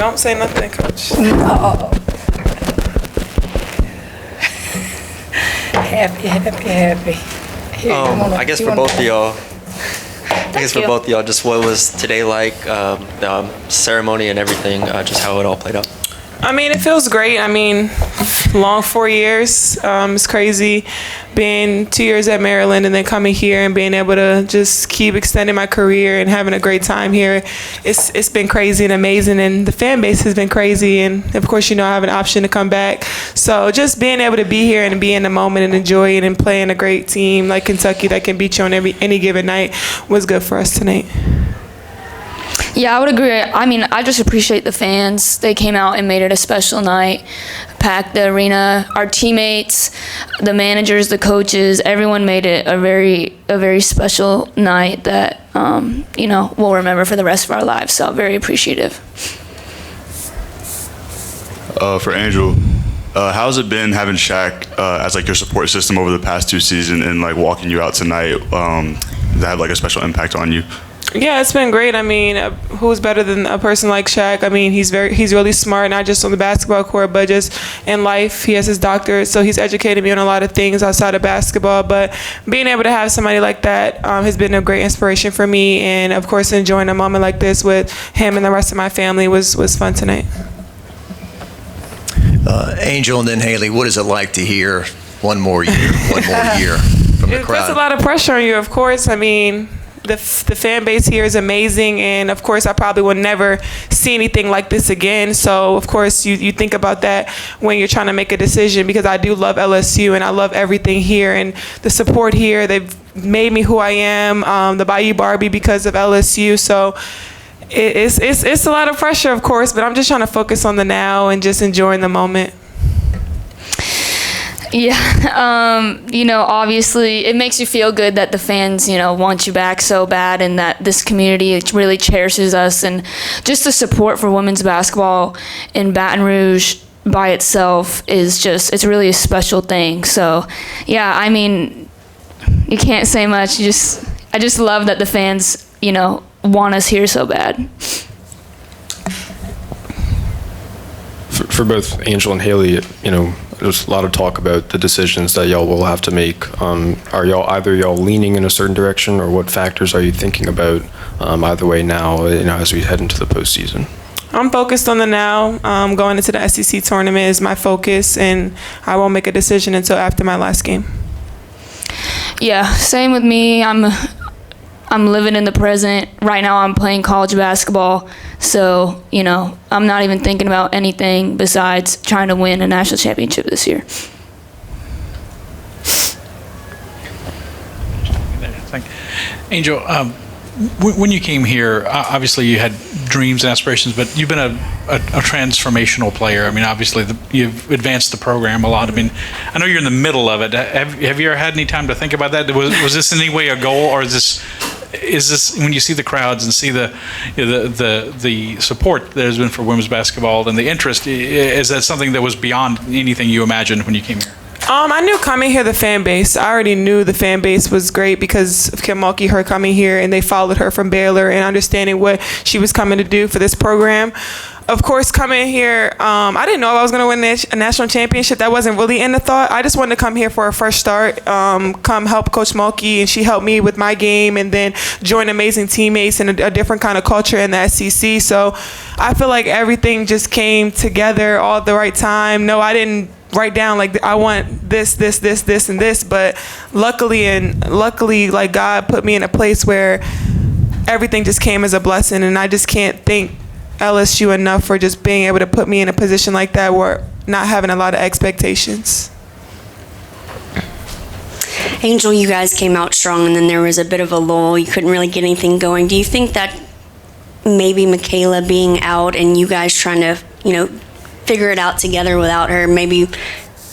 Don't say nothing, Coach. Happy. Here, I guess for both of y'all, just what was today like, the ceremony and everything, just how it all played out? I mean, it feels great. I mean, long 4 years. It's crazy being 2 years at Maryland and then coming here and being able to just keep extending my career and having a great time here. It's been crazy and amazing, and the fan base has been crazy. And of course, I have an option to come back. So just being able to be here and be in the moment and enjoy it and playing a great team like Kentucky that can beat you on any given night was good for us tonight. Yeah, I would agree. I mean, I just appreciate the fans. They came out and made it a special night, packed the arena. Our teammates, the managers, the coaches, everyone made it a very special night that, we'll remember for the rest of our lives. So very appreciative. For Angel, how's it been having Shaq as like your support system over the past 2 seasons and like walking you out tonight? Does that have like a special impact on you? Yeah, it's been great. I mean, who's better than a person like Shaq? I mean, he's really smart, not just on the basketball court, but just in life. He has his doctorate, so he's educated me on a lot of things outside of basketball. But being able to have somebody like that has been a great inspiration for me. And, of course, enjoying a moment like this with him and the rest of my family was fun tonight. Angel and then Hailey, what is it like to hear one more year from the crowd? It puts a lot of pressure on you, of course. I mean, the fan base here is amazing, and of course I probably will never see anything like this again. So of course you think about that when you're trying to make a decision, because I do love LSU and I love everything here and the support here. They've made me who I am, the Bayou Barbie, because of LSU. So it's a lot of pressure, of course, but I'm just trying to focus on the now and just enjoying the moment. Yeah, obviously it makes you feel good that the fans, want you back so bad, and that this community really cherishes us, and just the support for women's basketball in Baton Rouge by itself is it's really a special thing. So, yeah, I mean, you can't say much. I just love that the fans, want us here so bad. For both Angel and Hailey, there's a lot of talk about the decisions that y'all will have to make. Are y'all leaning in a certain direction, or what factors are you thinking about either way now, as we head into the postseason? I'm focused on the now. Going into the SEC tournament is my focus, and I won't make a decision until after my last game. Yeah, same with me. I'm living in the present. Right now I'm playing college basketball, so, I'm not even thinking about anything besides trying to win a national championship this year. Angel, when you came here, obviously you had dreams and aspirations, but you've been a transformational player. I mean, obviously you've advanced the program a lot. I mean, I know you're in the middle of it. Have you ever had any time to think about that? Was this in any way a goal, or is this when you see the crowds and see the support that has been for women's basketball and the interest, is that something that was beyond anything you imagined when you came here? I knew coming here, the fan base. I already knew the fan base was great because of Mulkey, her coming here, and they followed her from Baylor and understanding what she was coming to do for this program. Of course, coming here, I didn't know I was going to win a national championship. That wasn't really in the thought. I just wanted to come here for a fresh start, come help Coach Mulkey, and she helped me with my game, and then join amazing teammates and a different kind of culture in the SEC. So I feel like everything just came together all at the right time. No, I didn't write down like I want this, and this, but luckily, like God put me in a place where everything just came as a blessing, and I just can't thank LSU enough for just being able to put me in a position like that where not having a lot of expectations. Angel, you guys came out strong, and then there was a bit of a lull. You couldn't really get anything going. Do you think that maybe Michaela being out and you guys trying to, figure it out together without her maybe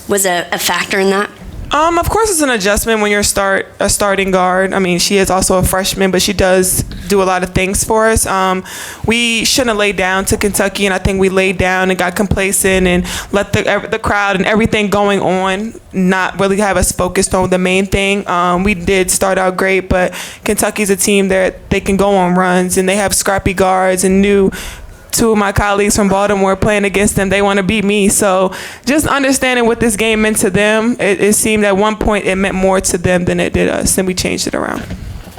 was a factor in that? Of course it's an adjustment when you're a starting guard. I mean, she is also a freshman, but she does do a lot of things for us. We shouldn't have laid down to Kentucky, and I think we laid down and got complacent and let the crowd and everything going on not really have us focused on the main thing. We did start out great, but Kentucky's a team that they can go on runs, and they have scrappy guards and new two of my colleagues from Baltimore playing against them. They want to beat me. So just understanding what this game meant to them, it seemed at one point it meant more to them than it did us, and we changed it around.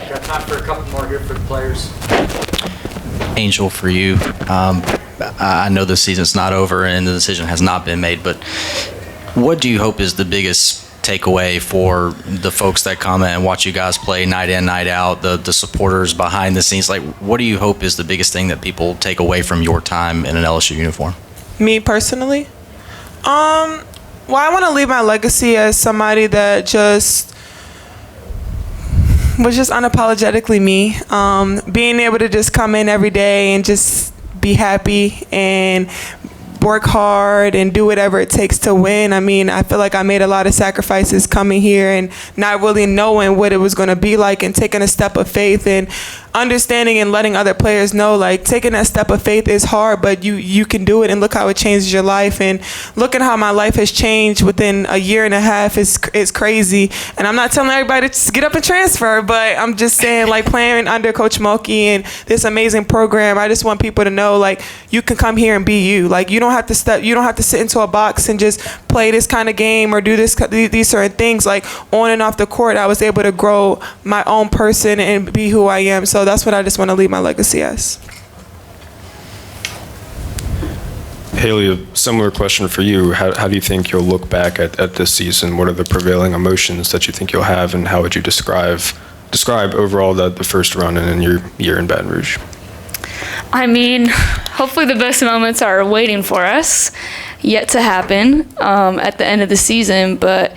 Got time for a couple more here for the players. Angel, for you, I know the season's not over and the decision has not been made, but what do you hope is the biggest takeaway for the folks that come and watch you guys play night in, night out, the supporters behind the scenes? Like, what do you hope is the biggest thing that people take away from your time in an LSU uniform? Me personally? Well, I want to leave my legacy as somebody that was just unapologetically me. Being able to just come in every day and just be happy and work hard and do whatever it takes to win. I mean, I feel like I made a lot of sacrifices coming here and not really knowing what it was going to be like, and taking a step of faith and understanding and letting other players know, like, taking that step of faith is hard, but you can do it, and look how it changes your life. And looking how my life has changed within a year and a half is crazy. And I'm not telling everybody to just get up and transfer, but I'm just saying, like, playing under Coach Mulkey and this amazing program, I just want people to know, like, you can come here and be you. Like, you don't have to sit into a box and just play this kind of game or do these certain things. Like, on and off the court, I was able to grow my own person and be who I am. So that's what I just want to leave my legacy as. Hailey, a similar question for you. How do you think you'll look back at this season? What are the prevailing emotions that you think you'll have, and how would you describe overall the first run and in your year in Baton Rouge? I mean, hopefully the best moments are waiting for us, yet to happen at the end of the season. But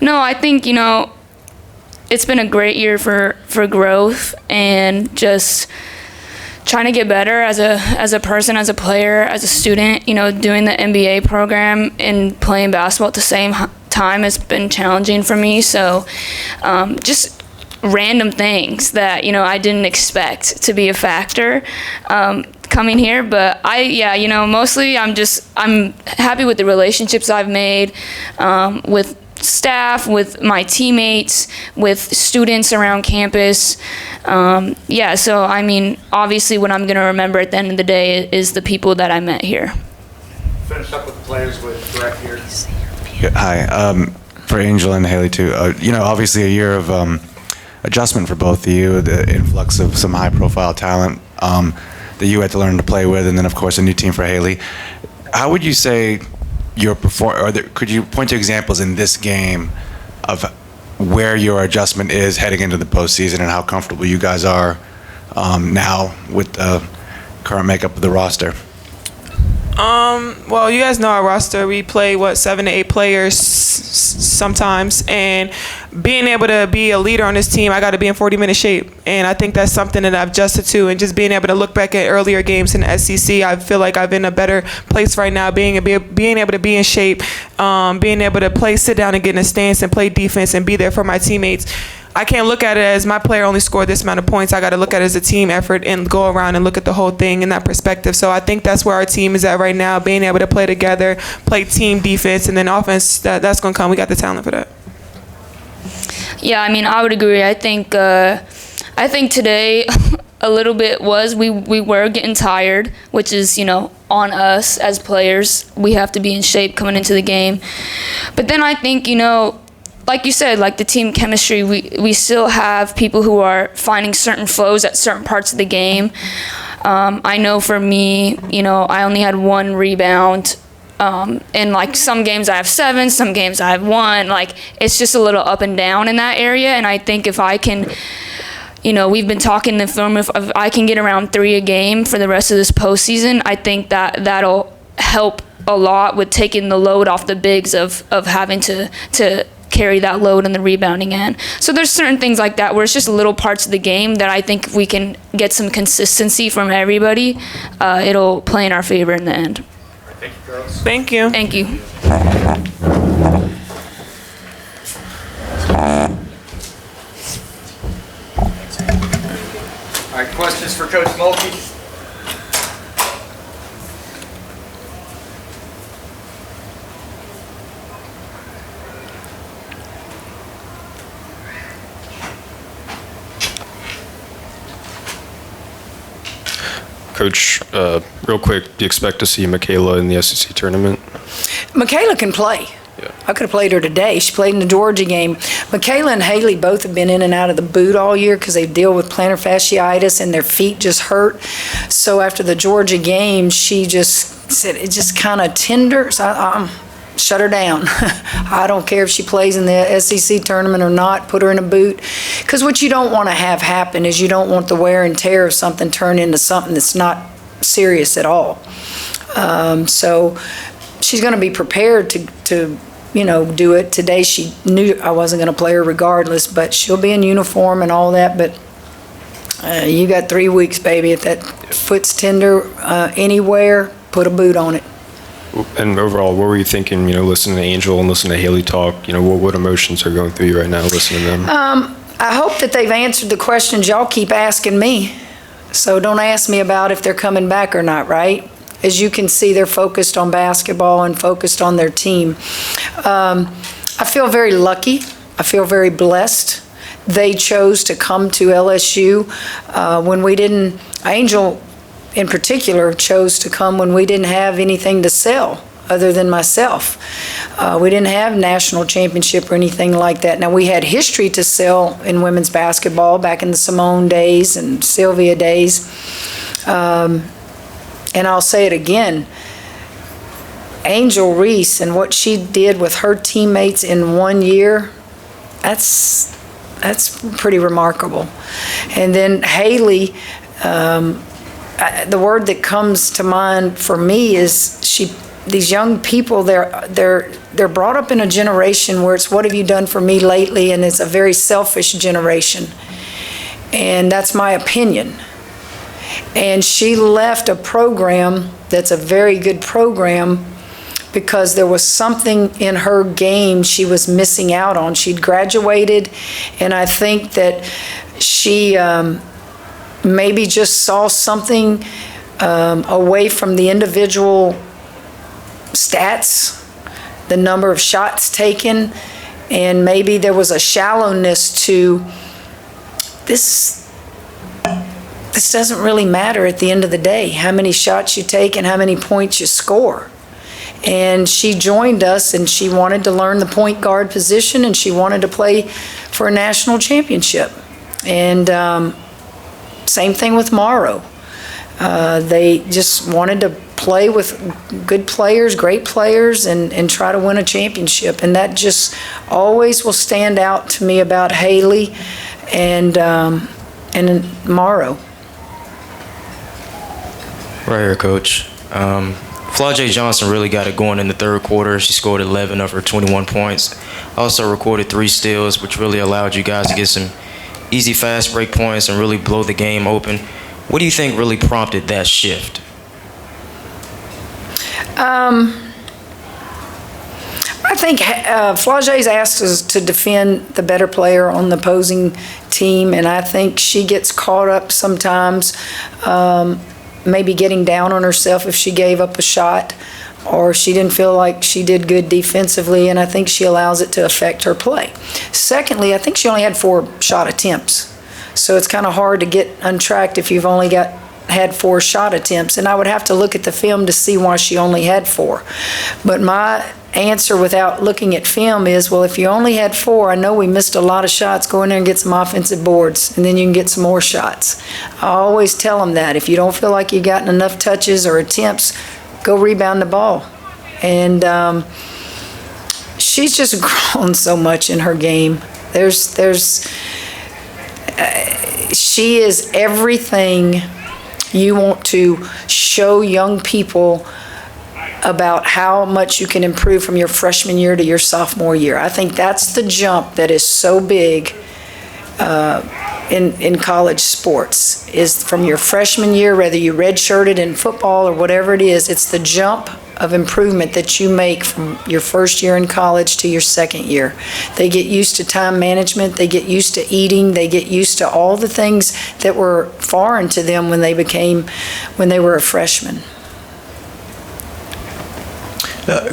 no, I think, it's been a great year for growth and just trying to get better as a person, as a player, as a student. Doing the NBA program and playing basketball at the same time has been challenging for me. So just random things that I didn't expect to be a factor coming here. But mostly I'm happy with the relationships I've made with staff, with my teammates, with students around campus. So I mean, obviously what I'm going to remember at the end of the day is the people that I met here. Finish up with the players with Brett here. Hi, for Angel and Hailey too. Obviously a year of adjustment for both of you, the influx of some high-profile talent that you had to learn to play with, and then of course a new team for Hailey. How would you say could you point to examples in this game of where your adjustment is heading into the postseason, and how comfortable you guys are now with the current makeup of the roster? Well, you guys know our roster. We play 7 to 8 players sometimes, and being able to be a leader on this team, I got to be in 40-minute shape, and I think that's something that I've adjusted to. And just being able to look back at earlier games in the SEC, I feel like I'm in a better place right now. Being able to be in shape, being able to sit down and get in a stance and play defense and be there for my teammates. I can't look at it as my player only scored this amount of points. I got to look at it as a team effort and go around and look at the whole thing in that perspective. So I think that's where our team is at right now, being able to play together, play team defense, and then offense, that's going to come. We got the talent for that. Yeah, I mean, I would agree. I think today a little bit we were getting tired, which is, on us as players. We have to be in shape coming into the game. But then I think, like you said, like the team chemistry, we still have people who are finding certain flows at certain parts of the game. I know for me, I only had 1 rebound. And like some games I have 7, some games I have 1. Like it's just a little up and down in that area. And I think if I can, we've been talking in the film, if I can get around 3 a game for the rest of this postseason, I think that'll help a lot with taking the load off the bigs of having to carry that load on the rebounding end. So there's certain things like that where it's just little parts of the game that I think if we can get some consistency from everybody, it'll play in our favor in the end. Thank you, girls. Thank you. Thank you. All right, questions for Coach Mulkey? Coach, real quick, do you expect to see Michaela in the SEC tournament? Michaela can play. Yeah. I could have played her today. She played in the Georgia game. Michaela and Hailey both have been in and out of the boot all year because they deal with plantar fasciitis and their feet just hurt. So after the Georgia game, she just said it just kind of tender. So I shut her down. I don't care if she plays in the SEC tournament or not. Put her in a boot. Because what you don't want to have happen is you don't want the wear and tear of something turn into something that's not serious at all. So she's going to be prepared to do it. Today she knew I wasn't going to play her regardless, but she'll be in uniform and all that. But you got 3 weeks, baby. If that foot's tender anywhere, put a boot on it. And overall, what were you thinking, listening to Angel and listening to Hailey talk? What emotions are going through you right now listening to them? I hope that they've answered the questions y'all keep asking me. So don't ask me about if they're coming back or not, right? As you can see, they're focused on basketball and focused on their team. I feel very lucky. I feel very blessed. They chose to come to LSU when we didn't. Angel, in particular, chose to come when we didn't have anything to sell other than myself. We didn't have national championship or anything like that. Now, we had history to sell in women's basketball back in the Simone days and Sylvia days. And I'll say it again, Angel Reese and what she did with her teammates in 1 year, that's pretty remarkable. And then Hailey, the word that comes to mind for me is these young people, they're brought up in a generation where it's what have you done for me lately, and it's a very selfish generation. And that's my opinion. And she left a program that's a very good program because there was something in her game she was missing out on. She'd graduated, and I think that she maybe just saw something away from the individual stats, the number of shots taken, and maybe there was a shallowness to this. This doesn't really matter at the end of the day, how many shots you take and how many points you score. And she joined us, and she wanted to learn the point guard position, and she wanted to play for a national championship. And same thing with Morrow. They just wanted to play with good players, great players, and try to win a championship. And that just always will stand out to me about Hailey and Morrow. Right here, Coach. Flau'jae Johnson really got it going in the third quarter. She scored 11 of her 21 points. Also recorded 3 steals, which really allowed you guys to get some easy fast break points and really blow the game open. What do you think really prompted that shift? I think Flau'jae's asked us to defend the better player on the opposing team, and I think she gets caught up sometimes maybe getting down on herself if she gave up a shot or she didn't feel like she did good defensively, and I think she allows it to affect her play. Secondly, I think she only had 4 shot attempts, so it's kind of hard to get untracked if you've only had 4 shot attempts, and I would have to look at the film to see why she only had 4. But my answer without looking at film is, well, if you only had 4, I know we missed a lot of shots. Go in there and get some offensive boards, and then you can get some more shots. I always tell them that. If you don't feel like you've gotten enough touches or attempts, go rebound the ball. And she's just grown so much in her game. She is everything you want to show young people about how much you can improve from your freshman year to your sophomore year. I think that's the jump that is so big in college sports, is from your freshman year, whether you redshirted in football or whatever it is, it's the jump of improvement that you make from your first year in college to your second year. They get used to time management, they get used to eating, they get used to all the things that were foreign to them when they were a freshman.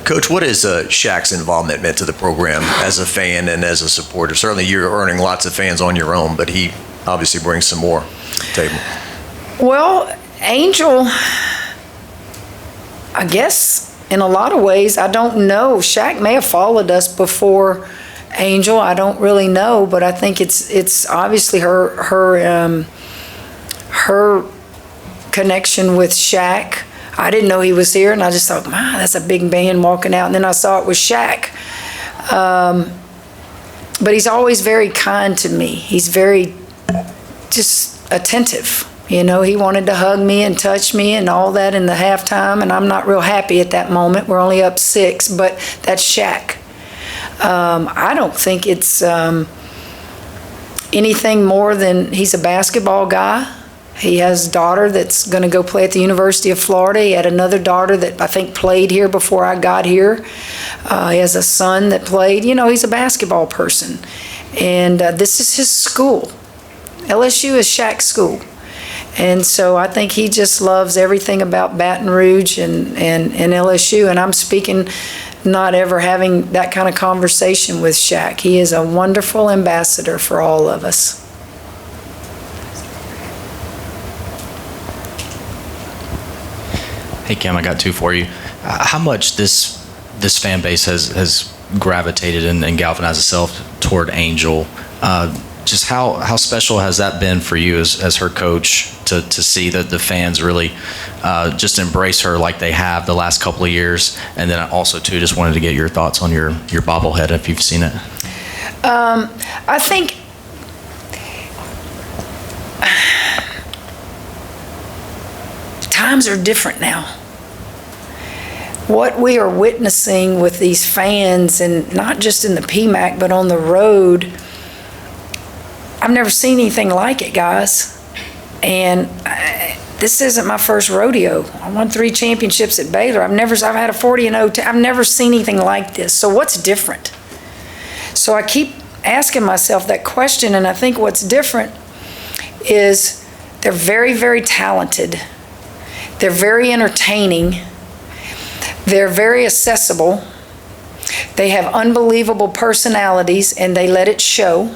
Coach, what has Shaq's involvement meant to the program as a fan and as a supporter? Certainly you're earning lots of fans on your own, but he obviously brings some more to the table. Well, Angel I guess in a lot of ways, I don't know. Shaq may have followed us before Angel. I don't really know, but I think it's obviously her connection with Shaq. I didn't know he was here, and I just thought, man, that's a big man walking out. And then I saw it was Shaq. But he's always very kind to me. He's very just attentive. You know, he wanted to hug me and touch me and all that in the halftime, and I'm not real happy at that moment. We're only up 6, but that's Shaq. I don't think it's anything more than he's a basketball guy. He has a daughter that's going to go play at the University of Florida. He had another daughter that I think played here before I got here. He has a son that played. You know, he's a basketball person. And this is his school. LSU is Shaq's school. And so I think he just loves everything about Baton Rouge and LSU. And I'm speaking not ever having that kind of conversation with Shaq. He is a wonderful ambassador for all of us. Hey, Cam, I got 2 for you. How much this fan base has gravitated and galvanized itself toward Angel? Just how special has that been for you as her coach to see that the fans really just embrace her like they have the last couple of years? And then also, too, just wanted to get your thoughts on your bobblehead, if you've seen it. I think times are different now. What we are witnessing with these fans, and not just in the PMAC, but on the road, I've never seen anything like it, guys. And this isn't my first rodeo. I won 3 championships at Baylor. I've had a 40-0. I've never seen anything like this. So what's different? So I keep asking myself that question, and I think what's different is they're very, very talented. They're very entertaining. They're very accessible. They have unbelievable personalities, and they let it show.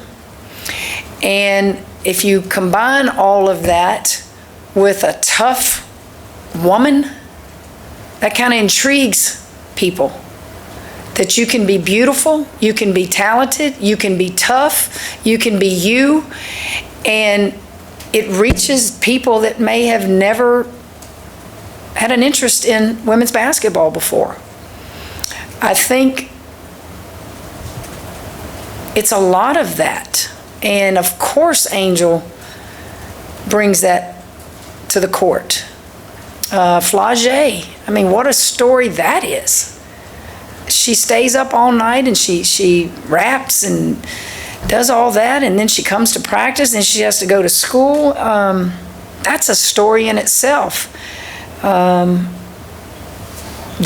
And if you combine all of that with a tough woman, that kind of intrigues people. That you can be beautiful, you can be talented, you can be tough, you can be you, and it reaches people that may have never had an interest in women's basketball before. I think it's a lot of that. And of course, Angel brings that to the court. Flage, I mean, what a story that is. She stays up all night and she raps and does all that, and then she comes to practice and she has to go to school. That's a story in itself. The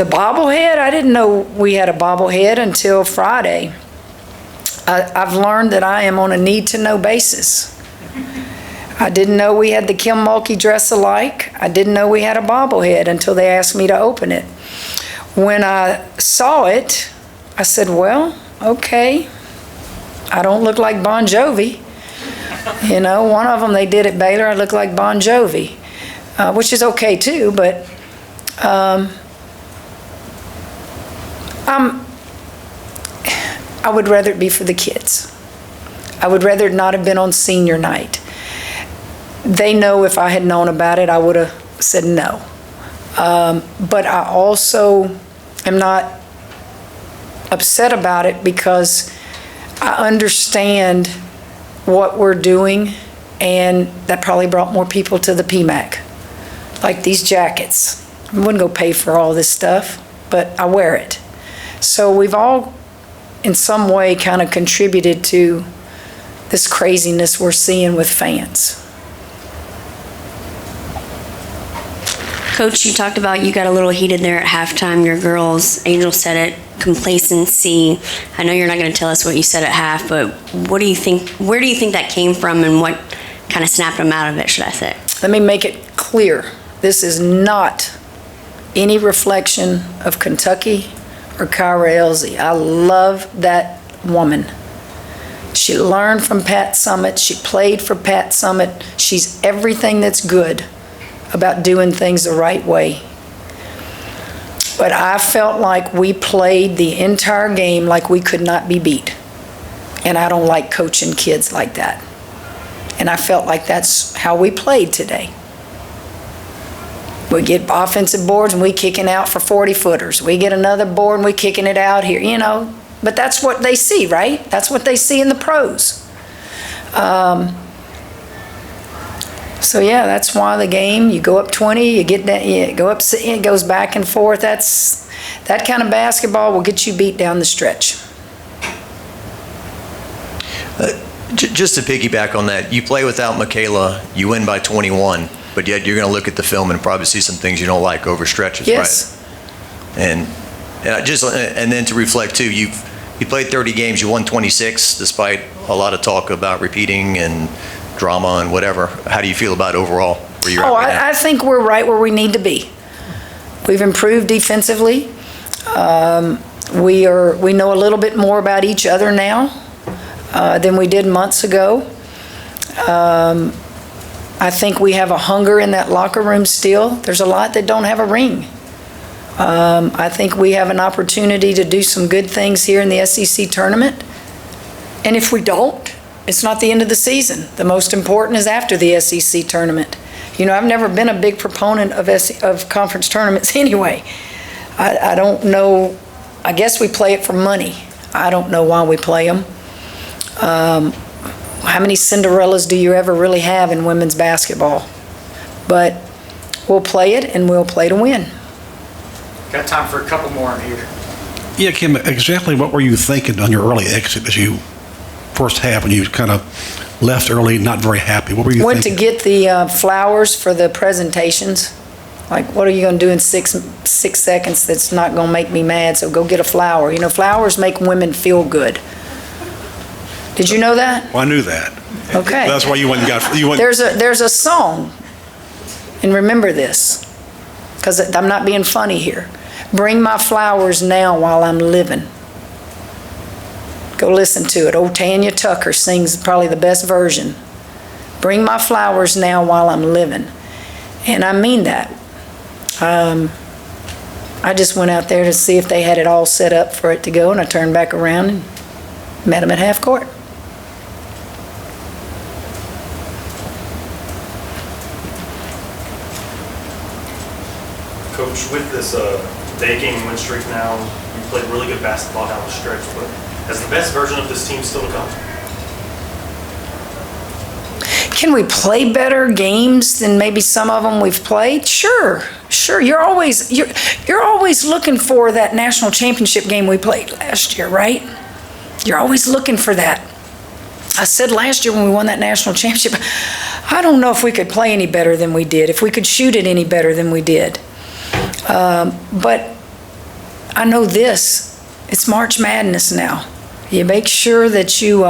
bobblehead, I didn't know we had a bobblehead until Friday. I've learned that I am on a need-to-know basis. I didn't know we had the Kim Mulkey dress-alike. I didn't know we had a bobblehead until they asked me to open it. When I saw it, I said, well, okay, I don't look like Bon Jovi. You know, one of them they did at Baylor, I look like Bon Jovi, which is okay too, but I would rather it be for the kids. I would rather it not have been on senior night. They know if I had known about it, I would have said no. But I also am not upset about it because I understand what we're doing, and that probably brought more people to the PMAC. Like these jackets. I wouldn't go pay for all this stuff, but I wear it. So we've all, in some way, kind of contributed to this craziness we're seeing with fans. Coach, you talked about you got a little heated there at halftime. Your girls, Angel said it, complacency. I know you're not going to tell us what you said at half, but what do you think? Where do you think that came from, and what kind of snapped them out of it, should I say? Let me make it clear. This is not any reflection of Kentucky or Kyra Elsie. I love that woman. She learned from Pat Summitt. She played for Pat Summitt. She's everything that's good about doing things the right way. But I felt like we played the entire game like we could not be beat. And I don't like coaching kids like that. And I felt like that's how we played today. We get offensive boards and we kicking out for 40-footers. We get another board and we kicking it out here, you know. But that's what they see, right? That's what they see in the pros. So yeah, that's why the game, you go up 20, you get that, you go up, it goes back and forth. That kind of basketball will get you beat down the stretch. Just to piggyback on that, you play without Michaela, you win by 21, but yet you're going to look at the film and probably see some things you don't like over stretches, yes. right? And then to reflect too, you played 30 games, you won 26, despite a lot of talk about repeating and drama and whatever. How do you feel about overall where you're at right now? I think we're right where we need to be. We've improved defensively. We know a little bit more about each other now than we did months ago. I think we have a hunger in that locker room still. There's a lot that don't have a ring. I think we have an opportunity to do some good things here in the SEC tournament. And if we don't, it's not the end of the season. The most important is after the SEC tournament. You know, I've never been a big proponent of conference tournaments anyway. I don't know. I guess we play it for money. I don't know why we play them. How many Cinderellas do you ever really have in women's basketball? But we'll play it, and we'll play to win. Got time for a couple more in here. Yeah, Kim, exactly what were you thinking on your early exit as you first half when you kind of left early, not very happy? What were you Went thinking? to get the flowers for the presentations. Like, what are you going to do in six seconds that's not going to make me mad? So go get a flower. You know, flowers make women feel good. Did you know that? Well, I knew that. Okay. That's why you went and got. You went. There's a song, and remember this, because I'm not being funny here. Bring my flowers now while I'm living. Go listen to it. Old Tanya Tucker sings probably the best version. Bring my flowers now while I'm living. And I mean that. I just went out there to see if they had it all set up for it to go, and I turned back around and met them at half court. Coach, with this day-game win streak now, you played really good basketball down the stretch, but has the best version of this team still to come? Can we play better games than maybe some of them we've played? Sure. You're always looking for that national championship game we played last year, right? You're always looking for that. I said last year when we won that national championship, I don't know if we could play any better than we did, if we could shoot it any better than we did. But I know this, it's March Madness now. You make sure that you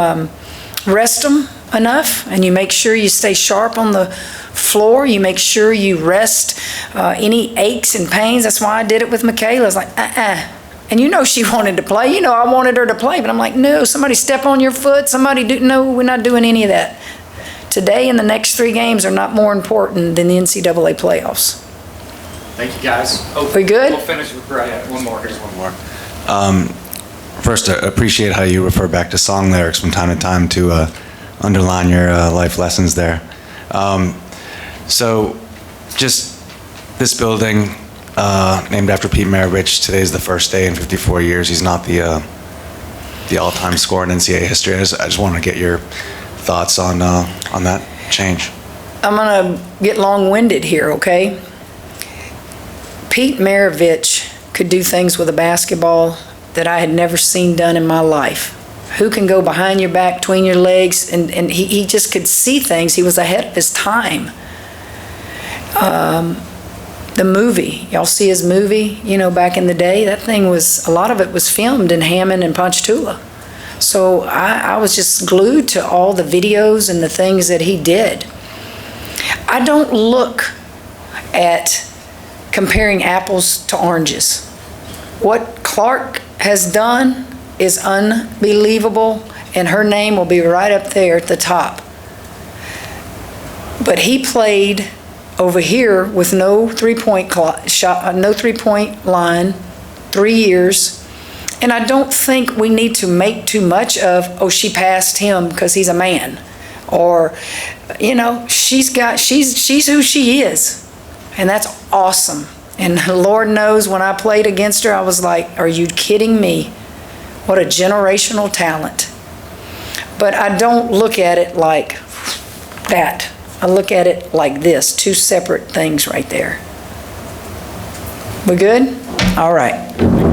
rest them enough, and you make sure you stay sharp on the floor. You make sure you rest any aches and pains. That's why I did it with Michaela. I was like, And you know she wanted to play. You know I wanted her to play, but I'm like, no, somebody step on your foot. No, we're not doing any of that. Today and the next 3 games are not more important than the NCAA playoffs. Thank you, guys. We good? We'll finish with one more. Here's one more. First, I appreciate how you refer back to song lyrics from time to time to underline your life lessons there. So, just this building, named after Pete Maravich. Today's the first day in 54 years. He's not the all-time scorer in NCAA history. I just want to get your thoughts on that change. I'm going to get long-winded here, okay? Pete Maravich could do things with a basketball that I had never seen done in my life. Who can go behind your back, between your legs, and he just could see things. He was ahead of his time. The movie, y'all see his movie, back in the day? That thing a lot of it was filmed in Hammond and Ponchatoula. So I was just glued to all the videos and the things that he did. I don't look at comparing apples to oranges. What Clark has done is unbelievable, and her name will be right up there at the top. But he played over here with no three-point shot, no three-point line, 3 years. And I don't think we need to make too much of, oh, she passed him because he's a man. Or, you know, she's who she is. And that's awesome. And Lord knows when I played against her, I was like, are you kidding me? What a generational talent. But I don't look at it like that. I look at it like this, two separate things right there. We good? All right.